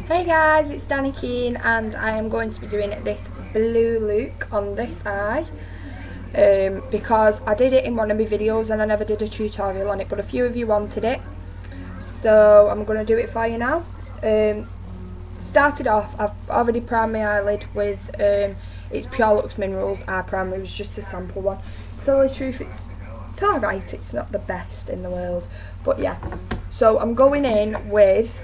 Hey guys, it's Danny Keane and I am going to be doing this blue look on this eye because I did it in one of my videos and I never did a tutorial on it, but a few of you wanted it, so I'm going to do it for you now. Started off, I've already primed my eyelid with it's Pure Lux Minerals eye primer. It was just a sample one. So the truth, it's alright, it's not the best in the world, but yeah. So I'm going in with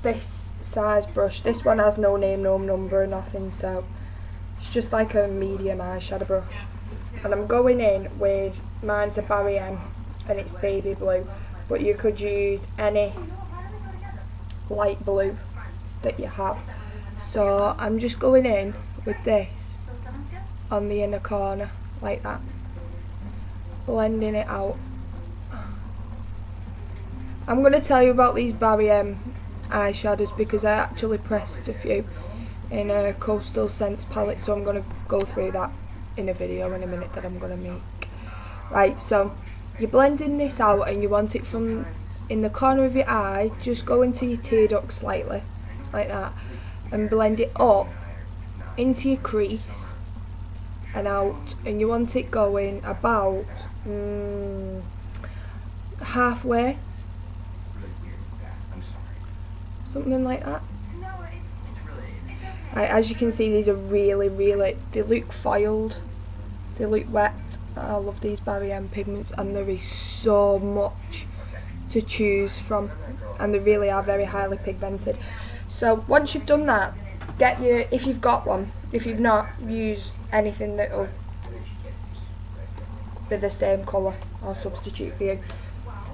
this size brush. This one has no name, no number, nothing, so it's just like a medium eyeshadow brush. And I'm going in with, mine's a Barry M and it's baby blue, but you could use any light blue that you have. So I'm just going in with this on the inner corner like that, blending it out. I'm going to tell you about these Barry M eyeshadows because I actually pressed a few in a Coastal Scents palette, so I'm going to go through that in a video in a minute that I'm going to make. Right, so you're blending this out and you want it from in the corner of your eye. Just go into your tear duct slightly like that and blend it up into your crease and out, and you want it going about halfway, something like that. Right, as you can see, these are really, they look foiled, they look wet. I love these Barry M pigments and there is so much to choose from and they really are very highly pigmented. So once you've done that, get your, if you've got one, if you've not, use anything that will be the same colour or substitute for you.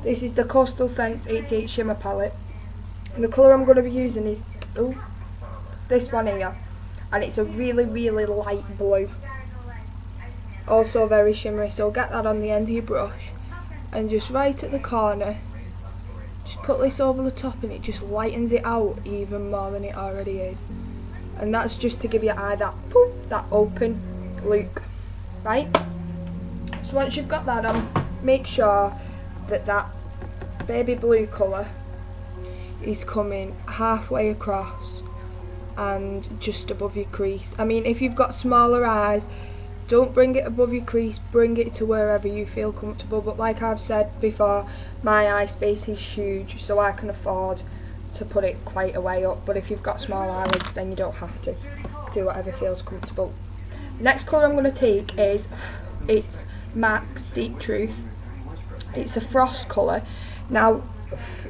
This is the Coastal Scents 88 Shimmer Palette. And the colour I'm going to be using is this one here, and it's a really light blue, also very shimmery. So get that on the end of your brush and just right at the corner, just put this over the top and it just lightens it out even more than it already is. And that's just to give your eye that poof, that open look, right? So once you've got that on, make sure that that baby blue colour is coming halfway across and just above your crease. I mean, if you've got smaller eyes, don't bring it above your crease, bring it to wherever you feel comfortable. But like I've said before, my eye space is huge, so I can afford to put it quite a way up. But if you've got small eyelids, then you don't have to. Do whatever feels comfortable. The next colour I'm going to take is, it's MAC's Deep Truth. It's a frost colour. Now,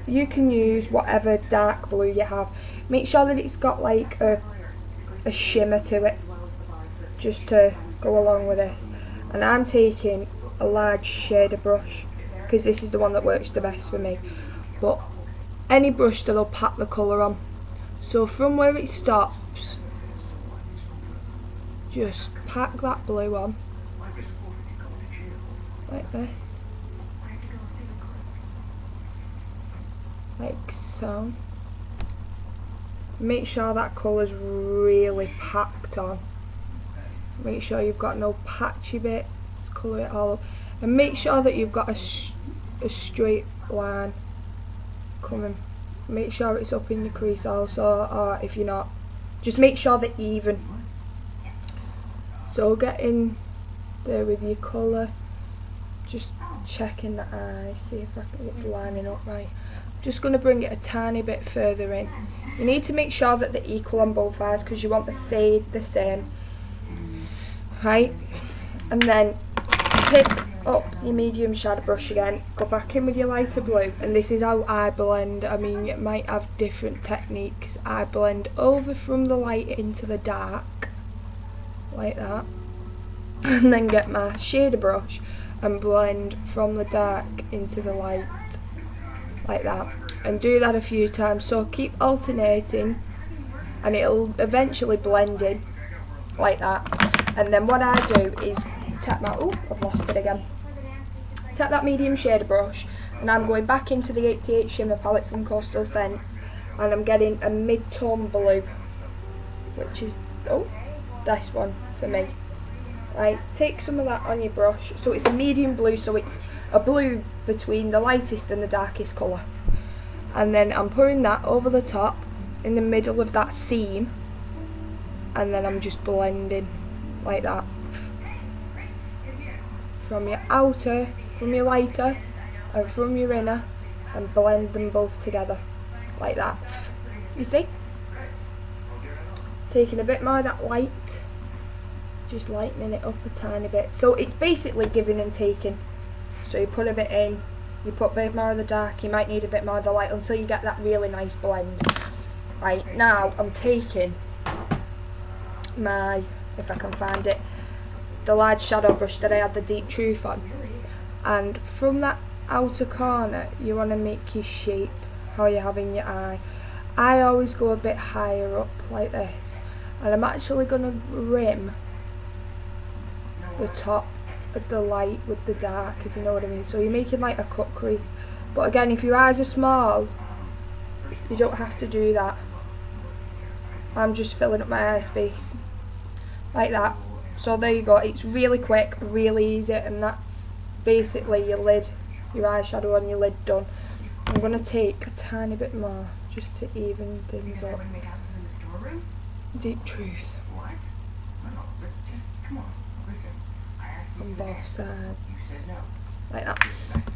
you can use whatever dark blue you have. Make sure that it's got like a shimmer to it, just to go along with this. And I'm taking a large shader brush because this is the one that works the best for me. But any brush that'll pack the colour on. So from where it stops, just pack that blue on like this. Like so. Make sure that colour's really packed on. Make sure you've got no patchy bits, colour it all up. And make sure that you've got a straight line coming. Make sure it's up in the crease also, or if you're not, just make sure they're even. So get in there with your colour, just checking the eye, see if it's lining up right. Just going to bring it a tiny bit further in. You need to make sure that they're equal on both eyes because you want the fade the same, right? And then pick up your medium shadow brush again, go back in with your lighter blue, and this is how I blend. I mean, it might have different techniques. I blend over from the light into the dark like that, and then get my shader brush and blend from the dark into the light like that, and do that a few times. So keep alternating and it'll eventually blend in like that. And then what I do is tap my, I've lost it again, tap that medium shader brush and I'm going back into the 88 Shimmer palette from Coastal Scents and I'm getting a mid-tone blue, which is this one for me. Right, take some of that on your brush. So it's a medium blue, so it's a blue between the lightest and the darkest colour. and then I'm putting that over the top in the middle of that seam, and then I'm just blending like that from your outer, from your lighter and from your inner, and blend them both together like that. You see? Taking a bit more of that light, just lightening it up a tiny bit. So it's basically giving and taking. So you put a bit in, you put a bit more of the dark, you might need a bit more of the light until you get that really nice blend. Right, now I'm taking my, if I can find it, the large shadow brush that I had the Deep Truth on, and from that outer corner you want to make your shape how you're having your eye. I always go a bit higher up like this, and I'm actually going to rim the top of the light with the dark, if you know what I mean. So you're making like a cut crease, but again, if your eyes are small you don't have to do that. I'm just filling up my eye space like that. So there you go, it's really quick, really easy, and that's basically your lid, your eyeshadow on your lid done. I'm going to take a tiny bit more just to even things up. Deep Truth on both sides like that.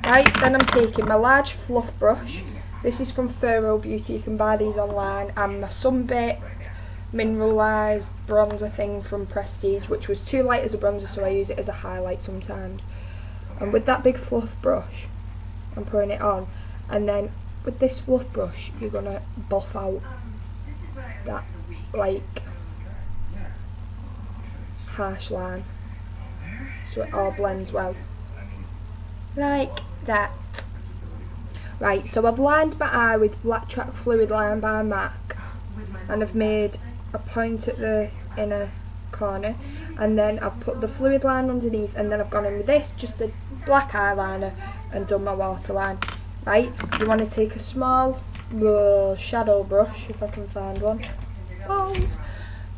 Right, then I'm taking my large fluff brush. This is from Thorough Beauty, you can buy these online, and my Sunbaked mineralised bronzer thing from Prestige, which was too light as a bronzer, so I use it as a highlight sometimes. And with that big fluff brush I'm putting it on, and then with this fluff brush you're gonna buff out that like harsh line so it all blends well like that. Right, so I've lined my eye with Black Track Fluid Line by MAC, and I've made a point at the inner corner, and then I've put the fluid line underneath, and then I've gone in with this, just the black eyeliner, and done my waterline. Right, you want to take a small shadow brush, if I can find one,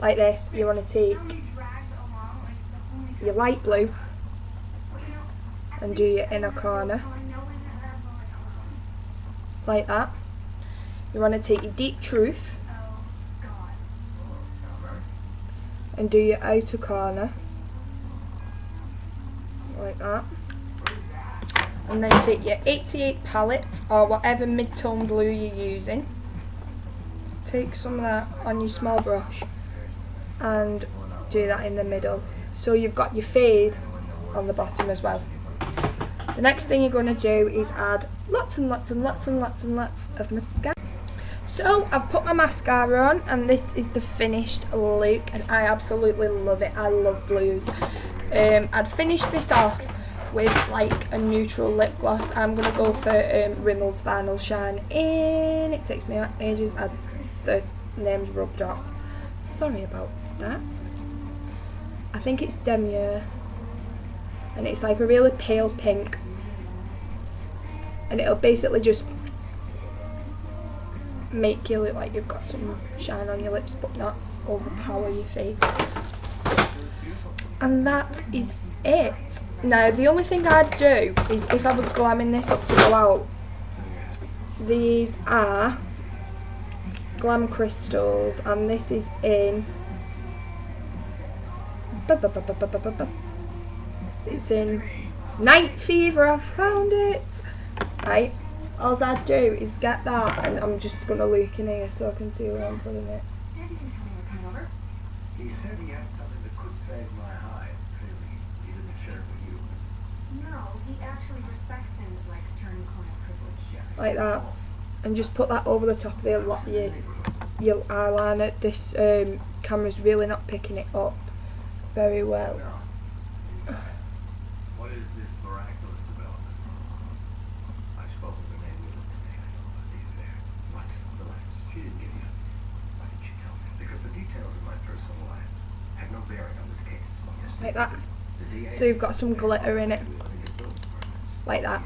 like this. You want to take your light blue and do your inner corner like that. You want to take your Deep Truth and do your outer corner like that, and then take your 88 palette or whatever mid-tone blue you're using, take some of that on your small brush and do that in the middle, so you've got your fade on the bottom as well. The next thing you're going to do is add lots and lots and lots and lots and lots of mascara. So I've put my mascara on, and this is the finished look, and I absolutely love it. I love blues. I'd finish this off with like a neutral lip gloss. I'm going to go for Rimmel's Vinyl Shine In. It takes me ages, the name's rubbed off. Sorry about that. I think it's Demier, and it's like a really pale pink, and it'll basically just make you look like you've got some shine on your lips but not overpower your face. And that is it. Now the only thing I'd do is, if I was glamming this up to go out, these are Glam Crystals, and this is in it's in Night Fever. I found it. Right, all I'd do is get that, and I'm just going to look in here so I can see where I'm putting it. He said he had something that could save my hide. Clearly, he didn't share it with you. No, he actually respects things like attorney-client privilege. Like that, and just put that over the top of your eyeliner. This camera's really not picking it up very well. What is this miraculous development? I spoke with the man you looked today. I know about the affair. What? Relax. She didn't give you. Why didn't she tell me? Because the details of my personal life have no bearing on this case. Like that. So you've got some glitter in it. Like that.